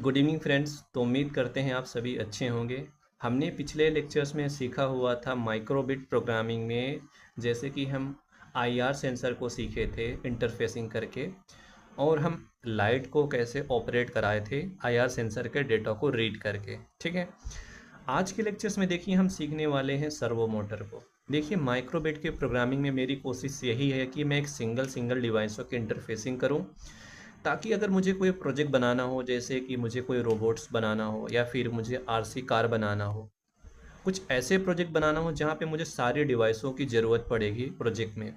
Good evening friends. तो उम्मीद करते हैं आप सभी अच्छे होंगे। हमने पिछले लेक्चर्स में सीखा हुआ था माइक्रोबिट प्रोग्रामिंग में, जैसे कि हम आईआर सेंसर को सीखे थे इंटरफेसिंग करके, और हम लाइट को कैसे ऑपरेट कराए थे आईआर सेंसर के डेटा को रीड करके। ठीक है, आज के लेक्चर्स में देखिए हम सीखने वाले हैं सर्वो मोटर को। देखिए माइक्रोबिट के प्रोग्रामिंग में मेरी कोशिश यही है कि मैं एक सिंगल डिवाइसों की इंटरफेसिंग करूं, ताकि अगर मुझे कोई प्रोजेक्ट बनाना हो, जैसे कि मुझे कोई रोबोट्स बनाना हो या फिर मुझे आरसी कार बनाना हो, कुछ ऐसे प्रोजेक्ट बनाना हो जहाँ पे मुझे सारी डिवाइसों की ज़रूरत पड़ेगी प्रोजेक्ट में।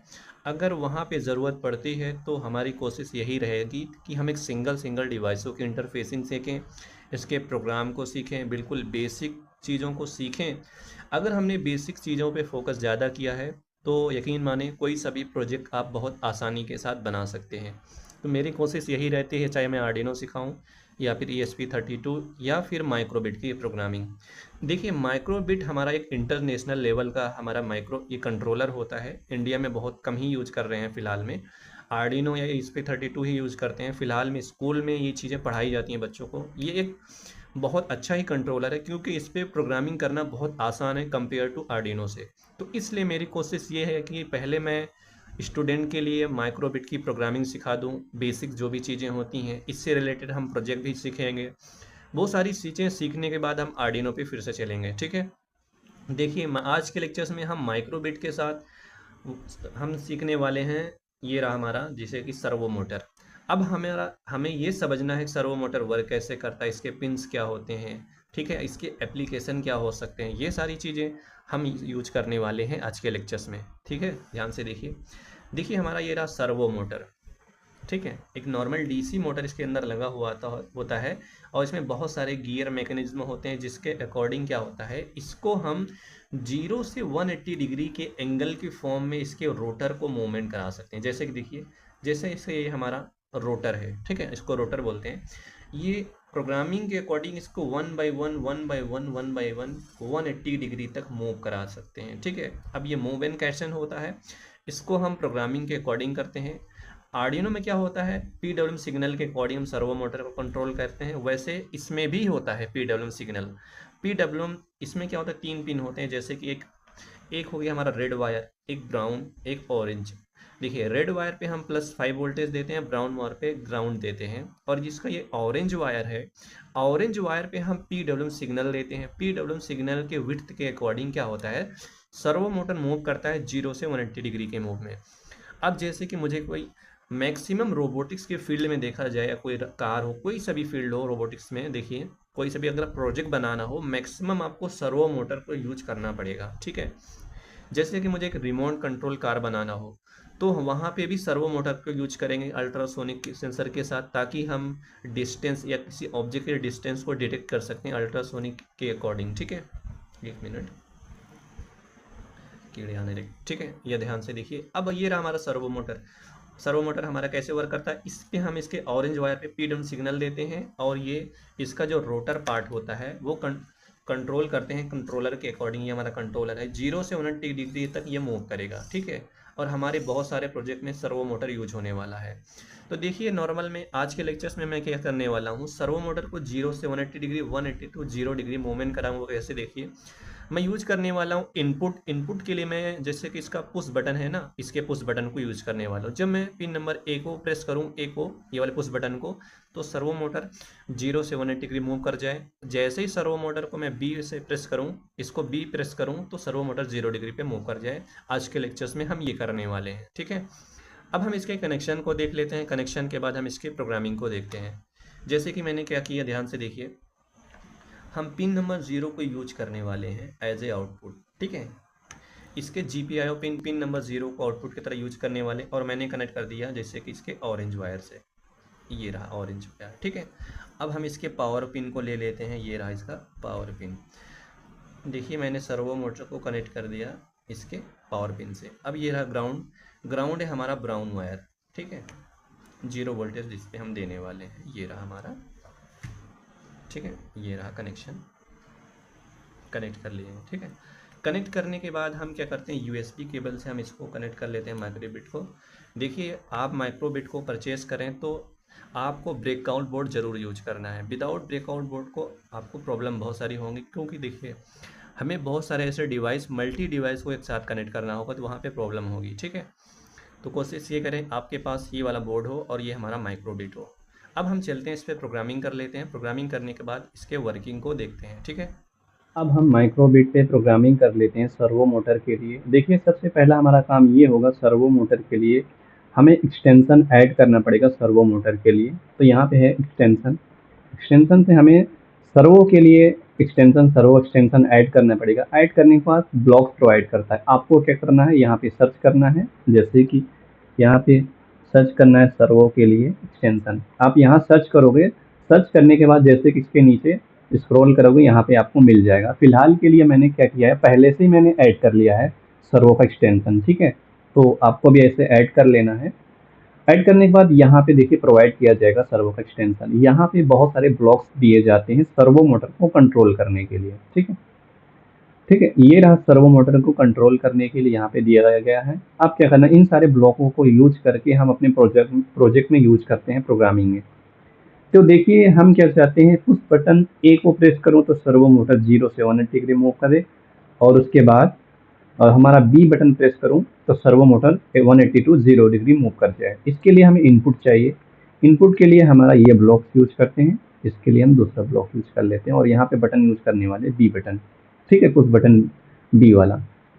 अगर वहाँ पे ज़रूरत पड़ती है तो हमारी कोशिश यही रहेगी कि हम एक सिंगल डिवाइसों की इंटरफेसिंग सीखें, इसके प्रोग्राम को सीखें, बिल्कुल बेसिक चीज़ों को सीखें। अगर हमने बेसिक चीज़ों पे फोकस ज़्यादा किया है तो यकीन माने कोई सा भी प्रोजेक्ट आप बहुत आसानी के साथ बना सकते हैं। तो मेरी कोशिश यही रहती है, चाहे मैं आर्डिनो सिखाऊं या फिर ESP32 या फिर माइक्रोबिट की प्रोग्रामिंग। देखिए माइक्रोबिट हमारा एक इंटरनेशनल लेवल का हमारा ये कंट्रोलर होता है। इंडिया में बहुत कम ही यूज कर रहे हैं फ़िलहाल में। आर्डिनो या ESP32 ही यूज़ करते हैं फ़िलहाल में। स्कूल में ये चीज़ें पढ़ाई जाती हैं बच्चों को। ये एक बहुत अच्छा ही कंट्रोलर है, क्योंकि इस पर प्रोग्रामिंग करना बहुत आसान है कंपेयर टू आर्डिनो से। तो इसलिए मेरी कोशिश ये है कि पहले मैं स्टूडेंट के लिए माइक्रोबिट की प्रोग्रामिंग सिखा दूं, बेसिक जो भी चीज़ें होती हैं इससे रिलेटेड हम प्रोजेक्ट भी सीखेंगे। वो सारी चीज़ें सीखने के बाद हम आर्डिनो पे फिर से चलेंगे। ठीक है, देखिए आज के लेक्चर्स में हम माइक्रोबिट के साथ हम सीखने वाले हैं, ये रहा हमारा जैसे कि सर्वो मोटर। अब हमें ये समझना है सर्वो मोटर वर्क कैसे करता है, इसके पिंस क्या होते हैं, ठीक है, इसके एप्लीकेशन क्या हो सकते हैं, ये सारी चीज़ें हम यूज करने वाले हैं आज के लेक्चर्स में। ठीक है, ध्यान से देखिए। देखिए हमारा ये रहा सर्वो मोटर। ठीक है, एक नॉर्मल डीसी मोटर इसके अंदर लगा हुआ होता है, और इसमें बहुत सारे गियर मैकेनिज्म होते हैं, जिसके अकॉर्डिंग क्या होता है, इसको हम 0 से 180 डिग्री के एंगल की फॉर्म में इसके रोटर को मूवमेंट करा सकते हैं। जैसे कि देखिए, जैसे इसे ये हमारा रोटर है, ठीक है, इसको रोटर बोलते हैं। ये प्रोग्रामिंग के अकॉर्डिंग इसको 1 डिग्री तक मूव करा सकते हैं। ठीक है, अब ये मूव एंड कैशन होता है, इसको हम प्रोग्रामिंग के अकॉर्डिंग करते हैं। आर्डिनो में क्या होता है, PWM सिग्नल के अकॉर्डिंग हम सर्वो मोटर को कंट्रोल करते हैं। वैसे इसमें भी होता है PWM सिग्नल। PWM इसमें क्या होता है, 3 पिन होते हैं, जैसे कि एक एक हो गया हमारा रेड वायर, एक ब्राउन, एक ऑरेंज। देखिए रेड वायर पे हम +5 वोल्टेज देते हैं, ब्राउन वायर पे ग्राउंड देते हैं, और जिसका ये ऑरेंज वायर है, ऑरेंज वायर पे हम PWM सिग्नल देते हैं। PWM सिग्नल के विड्थ के अकॉर्डिंग क्या होता है, सर्वो मोटर मूव करता है 0 से 180 डिग्री के मूव में। अब जैसे कि मुझे कोई मैक्सिमम रोबोटिक्स के फील्ड में देखा जाए, या कोई कार हो, कोई सा भी फील्ड हो रोबोटिक्स में, देखिए कोई सा भी अगर प्रोजेक्ट बनाना हो, मैक्सिमम आपको सर्वो मोटर को यूज करना पड़ेगा। ठीक है, जैसे कि मुझे एक रिमोट कंट्रोल कार बनाना हो, तो वहाँ पे भी सर्वो मोटर को यूज करेंगे अल्ट्रासोनिक सेंसर के साथ, ताकि हम डिस्टेंस या किसी ऑब्जेक्ट के डिस्टेंस को डिटेक्ट कर सकते हैं अल्ट्रासोनिक के अकॉर्डिंग। ठीक है, 1 मिनट, कीड़े आने लगे। ठीक है, यह ध्यान से देखिए। अब ये रहा हमारा सर्वो मोटर। सर्वो मोटर हमारा कैसे वर्क करता है, इस पे हम इसके ऑरेंज वायर पे PWM सिग्नल देते हैं, और ये इसका जो रोटर पार्ट होता है वो कंट्रोल करते हैं कंट्रोलर के अकॉर्डिंग। ये हमारा कंट्रोलर है, 0 से 180 डिग्री तक ये मूव करेगा। ठीक है, और हमारे बहुत सारे प्रोजेक्ट में सर्वो मोटर यूज होने वाला है। तो देखिए नॉर्मल में आज के लेक्चर्स में मैं क्या करने वाला हूँ, सर्वो मोटर को 0 से 180 डिग्री, 180 टू 0 डिग्री मूवमेंट कराऊंगा। कैसे, देखिए मैं यूज करने वाला हूँ इनपुट के लिए मैं, जैसे कि इसका पुश बटन है ना, इसके पुश बटन को यूज करने वाला हूँ। जब मैं पिन नंबर A को प्रेस करूँ, A को, ये वाले पुश बटन को, तो सर्वो मोटर 0 से 180 डिग्री मूव कर जाए। जैसे ही सर्वो मोटर को मैं B से प्रेस करूँ, इसको B प्रेस करूँ, तो सर्वो मोटर 0 डिग्री पे मूव कर जाए। आज के लेक्चर्स में हम ये करने वाले हैं। ठीक है, अब हम इसके कनेक्शन को देख लेते हैं। कनेक्शन के बाद हम इसके प्रोग्रामिंग को देखते हैं। जैसे कि मैंने क्या किया, ध्यान से देखिए, हम पिन नंबर 0 को यूज करने वाले हैं एज ए आउटपुट। ठीक है, इसके GPIO पिन नंबर 0 को आउटपुट की तरह यूज करने वाले, और मैंने कनेक्ट कर दिया जैसे कि इसके ऑरेंज वायर से। ये रहा ऑरेंज वायर। ठीक है, अब हम इसके पावर पिन को ले लेते हैं, ये रहा इसका पावर पिन। देखिए मैंने सर्वो मोटर को कनेक्ट कर दिया इसके पावर पिन से। अब ये रहा ग्राउंड, ग्राउंड है हमारा ब्राउन वायर। ठीक है, 0 वोल्टेज जिस पे हम देने वाले हैं, ये रहा हमारा। ठीक है, ये रहा कनेक्शन, कनेक्ट कर लिए। ठीक है, कनेक्ट करने के बाद हम क्या करते हैं, USB केबल से हम इसको कनेक्ट कर लेते हैं माइक्रोबिट को। देखिए आप माइक्रोबिट को परचेज करें तो आपको ब्रेकआउट बोर्ड ज़रूर यूज करना है। विदाउट ब्रेकआउट बोर्ड को आपको प्रॉब्लम बहुत सारी होंगी, क्योंकि देखिए हमें बहुत सारे ऐसे डिवाइस, मल्टी डिवाइस को एक साथ कनेक्ट करना होगा, तो वहाँ पे प्रॉब्लम होगी। ठीक है, तो कोशिश ये करें आपके पास ये वाला बोर्ड हो और ये हमारा माइक्रोबिट हो। अब हम चलते हैं इस पर प्रोग्रामिंग कर लेते हैं। प्रोग्रामिंग करने के बाद इसके वर्किंग को देखते हैं। ठीक है, अब हम माइक्रोबिट पे प्रोग्रामिंग कर लेते हैं सर्वो मोटर के लिए। देखिए सबसे पहला हमारा काम ये होगा, सर्वो मोटर के लिए हमें एक्सटेंशन ऐड करना पड़ेगा सर्वो मोटर के लिए। तो यहाँ पे है एक्सटेंशन, एक्सटेंशन से हमें सर्वो के लिए एक्सटेंशन, सर्वो एक्सटेंशन ऐड करना पड़ेगा। ऐड करने के बाद ब्लॉक्स प्रोवाइड करता है। आपको क्या करना है, यहाँ पे सर्च करना है, जैसे कि यहाँ पे सर्च करना है सर्वो के लिए एक्सटेंशन। आप यहाँ सर्च करोगे, सर्च करने के बाद जैसे कि इसके नीचे स्क्रॉल करोगे, यहाँ पे आपको मिल जाएगा। फिलहाल के लिए मैंने क्या किया है, पहले से ही मैंने ऐड कर लिया है सर्वो का एक्सटेंशन। ठीक है, तो आपको भी ऐसे ऐड कर लेना है। ऐड करने के बाद यहाँ पे देखिए प्रोवाइड किया जाएगा सर्वो का एक्सटेंशन। यहाँ पे बहुत सारे ब्लॉक्स दिए जाते हैं सर्वो मोटर को कंट्रोल करने के लिए। ठीक है, ठीक है, ये रहा सर्वो मोटर को कंट्रोल करने के लिए यहाँ पे दिया गया है। अब क्या करना है, इन सारे ब्लॉकों को यूज करके हम अपने प्रोजेक्ट में यूज करते हैं प्रोग्रामिंग में। तो देखिए हम क्या चाहते हैं, उस बटन ए को प्रेस करूं तो सर्वो मोटर 0 से 180 डिग्री मूव करे, और उसके बाद हमारा बी बटन प्रेस करूं तो servo motor 180 to 0 degree move कर जाए। इसके लिए हमें इनपुट चाहिए। इनपुट के लिए हमारा ये ब्लॉक यूज करते हैं, इसके लिए हम दूसरा ब्लॉक यूज कर लेते हैं, और यहाँ पे बटन यूज करने वाले बी बटन। ठीक है, कुछ बटन बी वाला।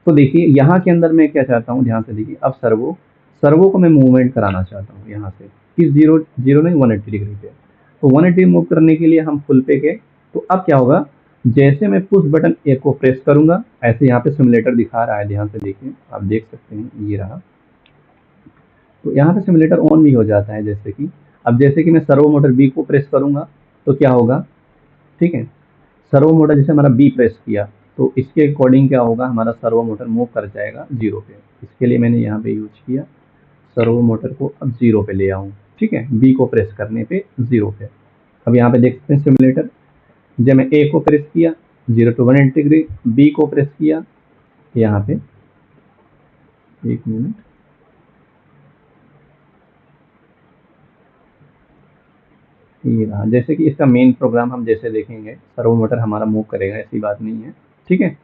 तो देखिए यहाँ के अंदर मैं क्या चाहता हूँ, ध्यान से देखिए। अब सर्वो सर्वो को मैं मूवमेंट कराना चाहता हूँ यहाँ से, किस 0 0 नहीं 180 डिग्री पे। तो 180 मूव करने के लिए हम फुल पे गए। तो अब क्या होगा, जैसे मैं पुश बटन ए को प्रेस करूंगा, ऐसे यहाँ पे सिमुलेटर दिखा रहा है, ध्यान से देखिए, आप देख सकते हैं ये रहा। तो यहाँ पे सिमुलेटर ऑन भी हो जाता है। जैसे कि अब जैसे कि मैं सर्वो मोटर बी को प्रेस करूंगा तो क्या होगा, ठीक है, सर्वो मोटर जैसे हमारा बी प्रेस किया तो इसके अकॉर्डिंग क्या होगा, हमारा सर्वो मोटर मूव कर जाएगा 0 पे। इसके लिए मैंने यहाँ पे यूज किया, सर्वो मोटर को अब 0 पे ले आऊँ। ठीक है, बी को प्रेस करने पे 0 पे। अब यहाँ पे देखते हैं सिमुलेटर, जब मैं ए को प्रेस किया 0 टू 180 डिग्री, बी को प्रेस किया यहाँ पे, एक मिनट, ये रहा। जैसे कि इसका मेन प्रोग्राम हम जैसे देखेंगे, सर्वो मोटर हमारा मूव करेगा, ऐसी बात नहीं है। ठीक है,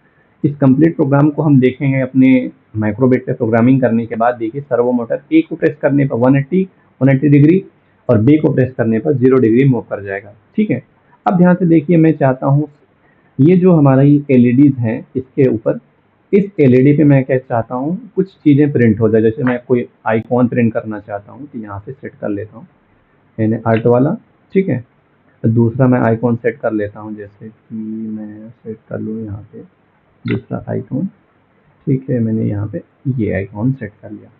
इस कंप्लीट प्रोग्राम को हम देखेंगे अपने माइक्रोबिट पे प्रोग्रामिंग करने के बाद। देखिए सर्वो मोटर ए को प्रेस करने पर 180 डिग्री, और बी को प्रेस करने पर 0 डिग्री मूव कर जाएगा। ठीक है, अब ध्यान से देखिए, मैं चाहता हूँ ये जो हमारी एलईडीज हैं इसके ऊपर, इस एलईडी पे मैं क्या चाहता हूँ, कुछ चीज़ें प्रिंट हो जाए। जैसे मैं कोई आइकॉन प्रिंट करना चाहता हूँ, तो यहाँ पे सेट कर लेता हूँ मैंने आर्ट वाला। ठीक है, तो दूसरा मैं आइकॉन सेट कर लेता हूँ, जैसे कि मैं सेट कर लूँ यहाँ पे दूसरा आइकॉन। ठीक है, मैंने यहाँ पे ये आइकॉन सेट कर लिया।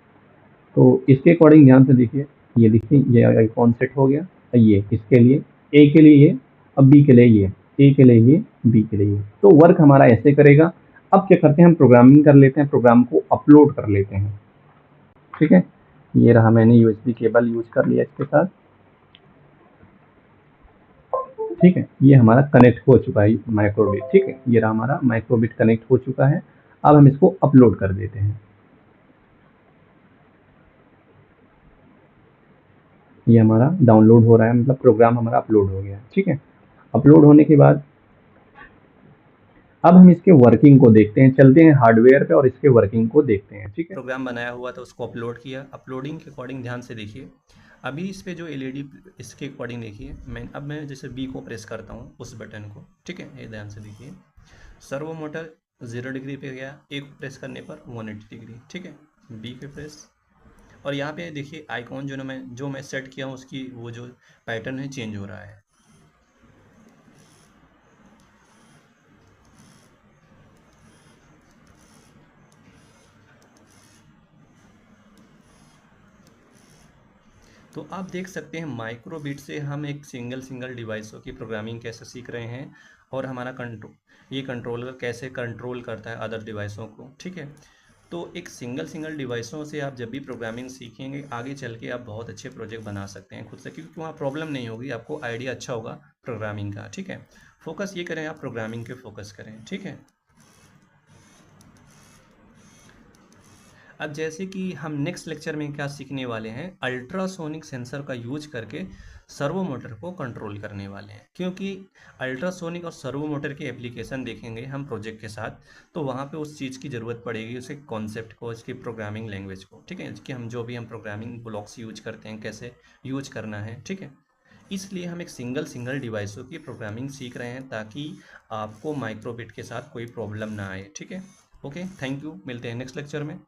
तो इसके अकॉर्डिंग ध्यान से देखिए, ये देखिए ये आइकॉन सेट हो गया। ये इसके लिए, ए के लिए ये, अब बी के लिए ये, ए के लिए ये, बी के लिए ये। तो वर्क हमारा ऐसे करेगा। अब क्या करते हैं, हम प्रोग्रामिंग कर लेते हैं, प्रोग्राम को अपलोड कर लेते हैं। ठीक है, ये रहा, मैंने यूएसबी केबल यूज कर लिया इसके साथ। ठीक है, ये हमारा कनेक्ट हो चुका है माइक्रोबिट। ठीक है, ये रहा हमारा माइक्रोबिट कनेक्ट हो चुका है। अब हम इसको अपलोड कर देते हैं। ये हमारा डाउनलोड हो रहा है, मतलब प्रोग्राम हमारा अपलोड हो गया। ठीक है, अपलोड होने के बाद अब हम इसके वर्किंग को देखते हैं, चलते हैं हार्डवेयर पे और इसके वर्किंग को देखते हैं। ठीक है, प्रोग्राम बनाया हुआ था उसको अपलोड किया। अपलोडिंग के अकॉर्डिंग ध्यान से देखिए, अभी इस पे जो एलईडी, इसके अकॉर्डिंग देखिए, मैं जैसे बी को प्रेस करता हूँ उस बटन को। ठीक है, ये ध्यान से देखिए, सर्वो मोटर 0 डिग्री पे गया, ए को प्रेस करने पर 180 डिग्री। ठीक है, बी पे प्रेस, और यहाँ पे देखिए आइकॉन जो मैं सेट किया हूँ उसकी वो जो पैटर्न है चेंज हो रहा है। तो आप देख सकते हैं माइक्रोबिट से हम एक सिंगल डिवाइसों की प्रोग्रामिंग कैसे सीख रहे हैं, और हमारा ये कंट्रोलर कैसे कंट्रोल करता है अदर डिवाइसों को। ठीक है, तो एक सिंगल डिवाइसों से आप जब भी प्रोग्रामिंग सीखेंगे, आगे चल के आप बहुत अच्छे प्रोजेक्ट बना सकते हैं खुद से, क्योंकि वहाँ प्रॉब्लम नहीं होगी, आपको आइडिया अच्छा होगा प्रोग्रामिंग का। ठीक है, फोकस ये करें, आप प्रोग्रामिंग के फोकस करें। ठीक है, अब जैसे कि हम नेक्स्ट लेक्चर में क्या सीखने वाले हैं, अल्ट्रासोनिक सेंसर का यूज करके सर्वो मोटर को कंट्रोल करने वाले हैं। क्योंकि अल्ट्रासोनिक और सर्वो मोटर की एप्लीकेशन देखेंगे हम प्रोजेक्ट के साथ, तो वहाँ पे उस चीज़ की ज़रूरत पड़ेगी, उसके कॉन्सेप्ट को, इसकी प्रोग्रामिंग लैंग्वेज को, ठीक है, कि हम जो भी हम प्रोग्रामिंग ब्लॉक्स यूज करते हैं कैसे यूज करना है, ठीक है। इसलिए हम एक सिंगल डिवाइसों की प्रोग्रामिंग सीख रहे हैं ताकि आपको माइक्रोबिट के साथ कोई प्रॉब्लम ना आए, ठीक है। ओके, थैंक यू, मिलते हैं नेक्स्ट लेक्चर में।